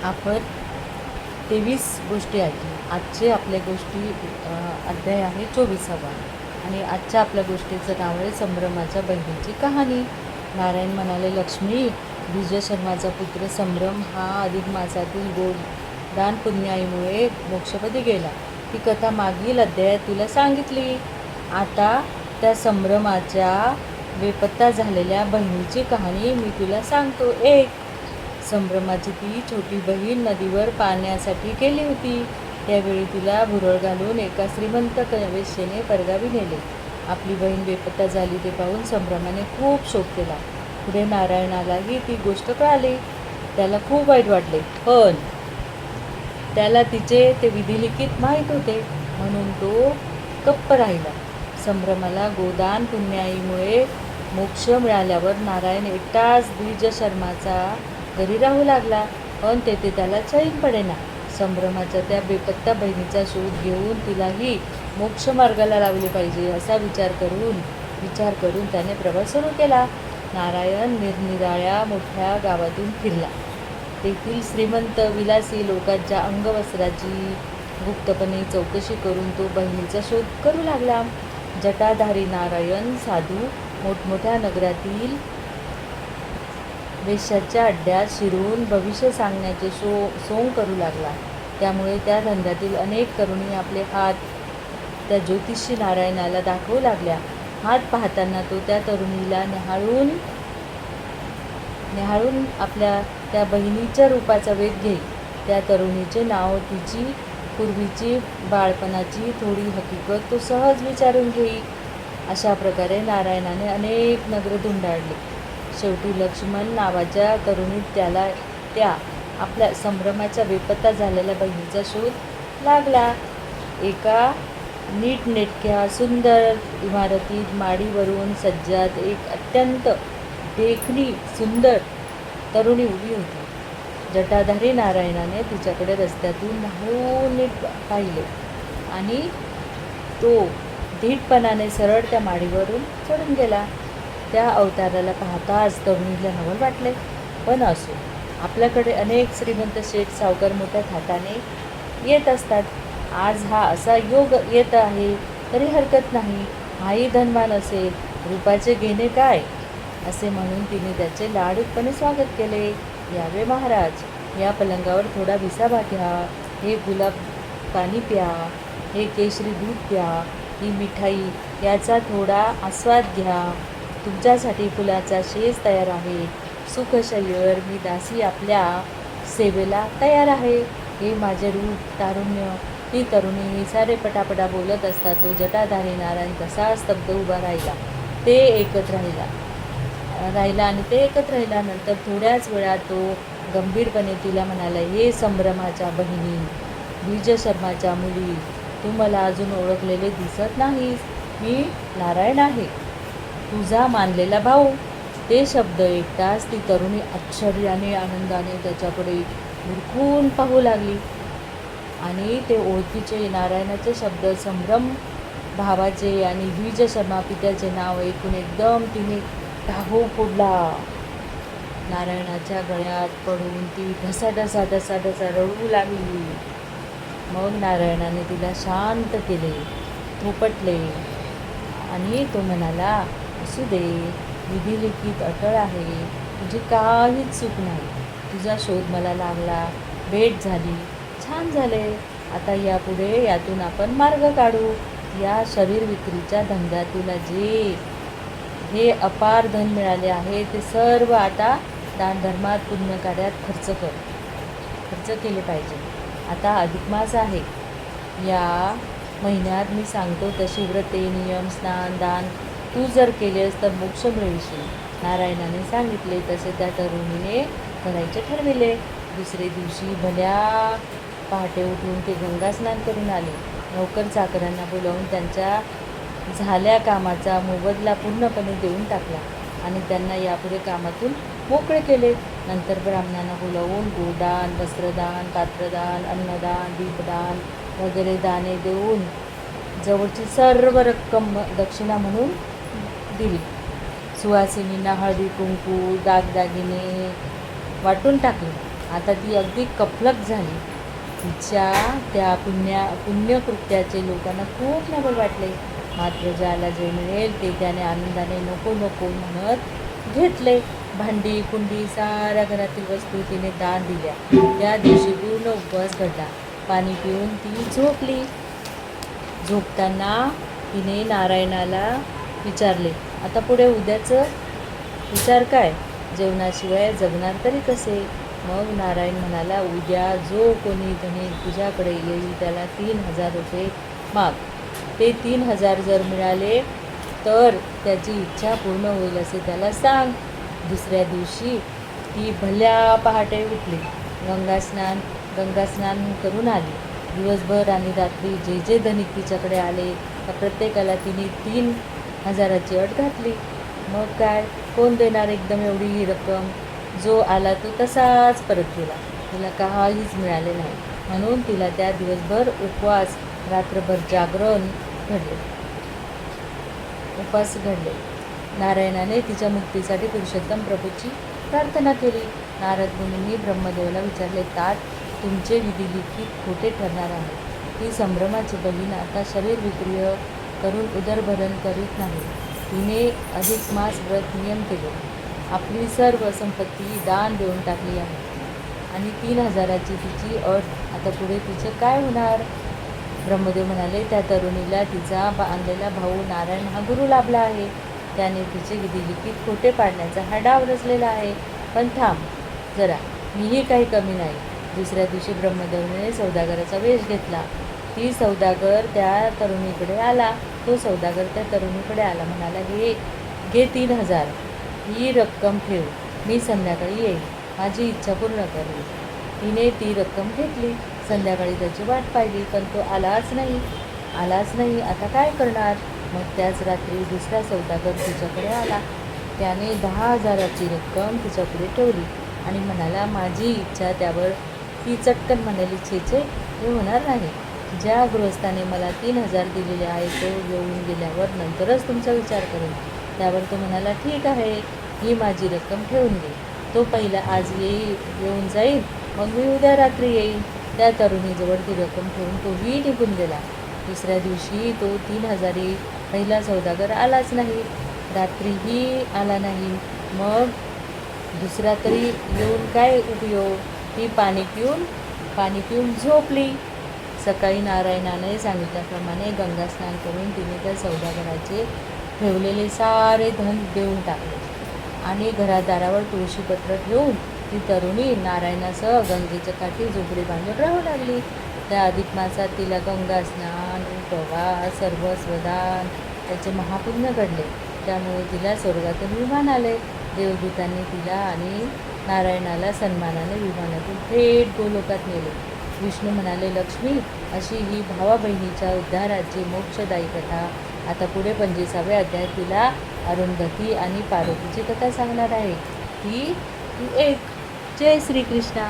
आपण 23 गोष्टी ऐकल्या. आजचे आपल्या गोष्टी अध्याय आहे 24वा आणि आजच्या आपल्या गोष्टीचं नाव आहे संभ्रमाच्या बहिणीची कहाणी. नारायण म्हणाले, लक्ष्मी, विजय शर्माचा पुत्र संभ्रम हा अधिक मासातील गोदान पुण्याईमुळे मोक्षपदी गेला. ती कथा मागील अध्यायात तुला सांगितली. आता त्या संभ्रमाच्या बेपत्ता झालेल्या बहिणीची कहाणी मी तुला सांगतो. एक संभ्रमाची ती छोटी बहीण नदीवर पाण्यासाठी गेली होती. त्यावेळी तिला भुरळ घालून एका श्रीमंत वेश्येने परगावी नेले. आपली बहीण बेपत्ता झाली ते पाहून संभ्रमाने खूप शोक केला. पुढे नारायणालाही ती गोष्ट कळाली. त्याला खूप वाईट वाटले, पण त्याला तिचे ते विधिलिखित माहीत होते म्हणून तो गप्प राहिला. संभ्रमाला गोदान पुण्याईमुळे मोक्ष मिळाल्यावर नारायण एकटाच द्विज शर्माचा घरी राहू लागला, पण तेथे त्याला चैन पडेना. संभ्रमाच्या त्या बेपत्ता बहिणीचा शोध घेऊन तिलाही मोक्ष मार्गाला लावले पाहिजे असा विचार करून त्याने प्रवास सुरू केला. नारायण निरनिराळ्या मोठ्या गावातून फिरला. तेथील श्रीमंत विलासी लोकांच्या अंगवस्त्राची गुप्तपणे चौकशी करून तो बहिणीचा शोध करू लागला. जटाधारी नारायण साधू मोठमोठ्या नगरातील वेश्याच्या अड्ड्यात शिरून भविष्य सांगण्याचे सोंग करू लागला. त्यामुळे त्या धंद्यातील अनेक तरुणी आपले हात त्या ज्योतिषी नारायणाला दाखवू लागल्या. हात पाहताना तो त्या तरुणीला न्याहाळून आपल्या त्या बहिणीच्या रूपाचा वेध घेई. त्या तरुणीचे नाव, तिची पूर्वीची बाळपणाची थोडी हकीकत तो सहज विचारून घेई. अशा प्रकारे नारायणाने अनेक नगर धुंडाळले. शेवटी लक्ष्मण नावाच्या तरुणीत त्या आपल्या संभ्रमाच्या बेपत्ता झालेल्या बहिणीचा शोध लागला. एका नीटनेटक्या सुंदर इमारतीत माडीवरून सज्जात एक अत्यंत देखणी सुंदर तरुणी उभी होती. जटाधारी नारायणाने तिच्याकडे रस्त्यातून न्याहाळून नीट पाहिले आणि तो धीटपणाने सरळ त्या माडीवरून चढून गेला. त्या अवताराला पाहताच तरुणीला नवल वाटले, पण असो, आपल्याकडे अनेक श्रीमंत शेठ सावकार मोठ्या थाटाने येत असतात. आज हा असा योग येत आहे तरी हरकत नाही. हाही धनवान असेल, रूपाचे घेणे काय, असे म्हणून तिने त्याचे लाडूकपणे स्वागत केले. यावे महाराज, या पलंगावर थोडा विसावा घ्या, हे गुलाब पाणी प्या, हे केशरी दूध प्या, ही मिठाई याचा थोडा आस्वाद घ्या. तुमच्यासाठी फुलाचा शेज तयार आहे. सुखशय्यर मी दासी आपल्या सेवेला तयार आहे. हे माझे रूप, तारुण्य, ही तरुणी, ही सारे पटापटा बोलत असता तो जटाधारी नारायण तसा स्तब्ध उभा राहिला. ते एकत्र राहिल्यानंतर थोड्याच वेळात तो गंभीरपणे तिला म्हणाला, हे संभ्रमाच्या बहिणी, द्विज शर्माच्या मुली, तू मला अजून ओळखलेले दिसत नाहीस. मी नारायण आहे, तुझा मानलेला भाऊ. ते शब्द ऐकताच ती तरुणी आश्चर्याने आनंदाने त्याच्याकडे निरखून पाहू लागली आणि ते ओळखीचे नारायणाचे शब्द, संभ्रम भावाचे आणि द्विज शर्मा पित्याचे नाव ऐकून एकदम तिने टाहो फोडला. नारायणाच्या गळ्यात पडून ती ढसा रडू लागली. मग नारायणाने तिला शांत केले, थोपटले आणि तो म्हणाला, असू दे, विधिलिखित अटळ आहे, तुझी काहीच चूक नाही. तुझा शोध मला लागला, भेट झाली, छान झाले. आता यापुढे यातून आपण मार्ग काढू. या शरीर विक्रीच्या धंद्यात तुला हे अपार धन मिळाले आहे ते सर्व आता दानधर्मात, पुण्यकार्यात खर्च केले पाहिजे. आता अधिक मास आहे. या महिन्यात मी सांगतो तशी व्रते, नियम, स्नान, दान तू जर केलेस तर मोक्ष मिळवशील. नारायणाने सांगितले तसे त्या तरुणीने करायचे ठरविले. दुसरे दिवशी भल्या पहाटे उठून ते गंगा स्नान करून आले. नौकर चाकरांना बोलावून त्यांच्या झाल्या कामाचा मोबदला पूर्णपणे देऊन टाकला आणि त्यांना यापुढे कामातून मोकळे केले. नंतर ब्राह्मणांना बोलावून गोदान, वस्त्रदान, पात्रदान, अन्नदान, दीपदान वगैरे दाने देऊन जवळची सर्व रक्कम दक्षिणा म्हणून दिली. सुवासिनींना हळदी कुंकू, दागदागिने वाटून टाकले. आता ती अगदी कपलक झाली. तिच्या त्या पुण्यकृत्याचे लोकांना खूप नवल वाटले. मात्र ज्याला जे मिळेल ते त्याने आनंदाने नको नको म्हणत घेतले. भांडी कुंडी साऱ्या घरातील वस्तू तिने दान दिल्या. त्या दिवशी पूर्ण उपवास घडला. पाणी पिऊन ती झोपली. झोपताना तिने नारायणाला विचारले, आता पुढे उद्याचं विचार काय? जेवणाशिवाय जगणार तरी कसे? मग नारायण म्हणाला, उद्या जो कोणी धनिक तुझ्याकडे येईल त्याला 3,000 रुपये माग. ते 3,000 जर मिळाले तर त्याची इच्छा पूर्ण होईल असे त्याला सांग. दुसऱ्या दिवशी ती भल्या पहाटे उठली. गंगास्नान करून आली. दिवसभर आणि रात्री जे जे धनिक तिच्याकडे आले त्या प्रत्येकाला तिने 3,000ची अट घातली. मग काय, कोण देणार एकदम एवढी ही रक्कम? जो आला तो तसाच परत गेला. तिला काहीच मिळाले नाही. म्हणून तिला त्या दिवसभर उपवास, रात्रभर जागरण घडले. नारायणाने तिच्या मुक्तीसाठी पुरुषोत्तम प्रभूची प्रार्थना केली. नारद मुनींनी ब्रह्मदेवाला विचारले, तात तुमचे विधिलिखित खोटे ठरणार आहे. ही संभ्रमाची बहीण आता शरीर विक्रिय करून उदरभरण करीत नाही. तिने अधिक मास व्रत नियम केले. आपली सर्व संपत्ती दान देऊन टाकली आहे आणि 3,000ची तिची अट. आता पुढे तिचं काय होणार? ब्रह्मदेव म्हणाले, त्या तरुणीला तिचा आणलेला भाऊ नारायण हा गुरु लाभला आहे. त्याने तिचे विधिलिखित खोटे पाडण्याचा हा डाव रचलेला आहे. पण थांब जरा, मीही काही कमी नाही. दुसऱ्या दिवशी ब्रह्मदेवने सौदागराचा वेश घेतला. ती सौदागर त्या तरुणीकडे आला. तो सौदागर त्या तरुणीकडे आला. म्हणाला, घे 3,000, ही रक्कम ठेव. मी संध्याकाळी येईल. माझी इच्छा पूर्ण करेल. तिने ती रक्कम घेतली. संध्याकाळी त्याची वाट पाहिली, पण तो आलाच नाही. आता काय करणार? मग त्याच रात्री दुसरा सौदागर तिच्याकडे आला. त्याने 10,000ची रक्कम तिच्यापुढे ठेवली आणि म्हणाला, माझी इच्छा. त्यावर ती चटकन म्हणाली, छे, हे होणार नाही. ज्या गृहस्थाने मला 3,000 दिलेले आहे तो येऊन गेल्यावर नंतरच तुमचा विचार करेल. त्यावर तो म्हणाला, ठीक आहे, ही माझी रक्कम ठेवून घे. तो पहिला आज येऊन जाईल, मग मी उद्या रात्री येईल. त्या तरुणीजवळ ती रक्कम ठेवून तोही निघून गेला. दुसऱ्या दिवशी तो 3,000 पहिला सौदागर आलाच नाही. रात्रीही आला नाही. मग दुसरा तरी येऊन काय उपयोग? ती पाणी पिऊन झोपली. सकाळी नारायणाने सांगितल्याप्रमाणे गंगास्नान करून तिने त्या सौदागराचे ठेवलेले सारे धन देऊन टाकले आणि घरादारावर तुळशीपत्र ठेवून ती तरुणी नारायणासह गंगेच्या काठी झोपडी बांधून राहू लागली. त्या अधिक मासात तिला गंगास्नान, उपवास, सर्वस्वदान त्याचे महापुण्य घडले. त्यामुळे तिला स्वर्गातून विमान आले. देवदूतांनी तिला आणि नारायणाला सन्मानाने विमानातून थेट गोलोकात नेले. विष्णू म्हणाले, लक्ष्मी, अशी ही भावा बहिणीच्या उद्धाराची मोक्षदायी कथा. आता पुढे 25व्या अध्यायात तिला अरुंधती आणि पार्वतीची कथा सांगणार आहे. ती एक. जय श्रीकृष्ण.